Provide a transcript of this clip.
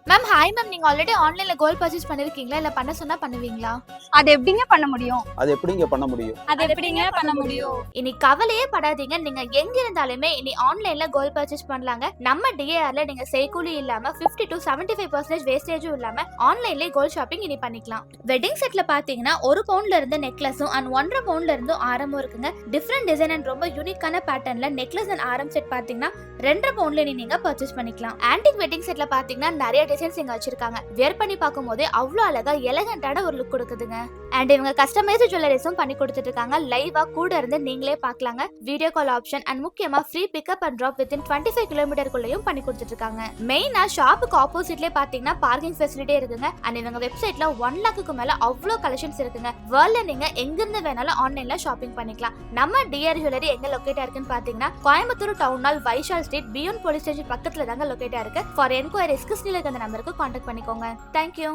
Ma'am hi ma'am, நீங்க already ஆன்லைன்ல gold purchase பண்ணிருக்கீங்களா? இல்ல பண்ண சொன்னா பண்ணுவீங்களா? அது எப்படிங்க பண்ண முடியும்? இனி கவலையே படாதீங்க. நீங்க எங்க இருந்தாலுமே இனி ஆன்லைன்ல கோல்ட் பர்ச்சேஸ் பண்ணலாங்க. நம்ம டிஏஆர்ல நீங்க செய்கூலி இல்லாம 50 to 75% வேஸ்டேஜும் இல்லாம ஆன்லைன்லயே கோல்ட் ஷாப்பிங் இனி பண்ணிக்கலாம். வெட்டிங் செட்ல பாத்தீங்கன்னா 1 பவுண்ட்ல இருந்து நெக்லஸும் அண்ட் 1.5 பவுண்ட்ல இருந்து ஆரமும் இருக்குங்க. டிஃபரெண்ட் டிசைன் அண்ட் ரொம்ப யூனிக்கான பேட்டர்ன்ல நெக்லஸ் அண்ட் ஆரம் செட் பாத்தீங்கன்னா 2.5 பவுண்ட்ல நீங்க பர்ச்சேஸ் பண்ணிக்கலாம். ஆன்டிக் வெட்டிங் செட்ல பாத்தீங்கன்னா நிறைய டிசைன்ஸ் இங்க வச்சிருக்காங்க. வேர் பண்ணி பார்க்கும்போதே அவ்வளவு அழகா எலகண்டான ஒரு லுக் கொடுக்குதுங்க. அண்ட் இவங்க கஸ்டமைஸ்டு ஜுவல்லரிஸும் பண்ணி கொடுத்துட்டு இருக்காங்க. லைவா கூட இருந்து நீங்களே பார்க்கலாங்க. வீடியோ கால் ஆப்ஷன் அண்ட் முக்கியமா free pickup and drop within 25 கிலோமீட்டருக்குள்ளேயும் பண்ணி கொடுத்துட்டு இருக்காங்க. மெயினா ஷாப்புக்கு ஆப்போசிட்லயே பாத்தீங்கன்னா பார்க்கிங் ஃபெசிலிட்டி இருக்குங்க. அண்ட் இவங்க வெப்சைட்ல 1 லாக்குக்கு மேல அவ்வளோ கலெக்ஷன்ஸ் இருக்குங்க. வேர்ல்ட்ல நீங்க எங்க இருந்து வேணாலும் ஆன்லைன்ல ஷாப்பிங் பண்ணிக்கலாம். நம்ம டிஆர் ஜுவல்லரி எங்க லொகேட் இருக்குன்னு பாத்தீங்கன்னா Coimbatore town hall, Vysial street, beyond police station பக்கத்துல தாங்க லொகேட் இருக்கு. ஃபார் என்கொயரிஸ்க்கு ஸ்கிரீன்ல இருக்க நம்பருக்கு கான்டாக்ட் பண்ணிக்கோங்க. தேங்க்யூ.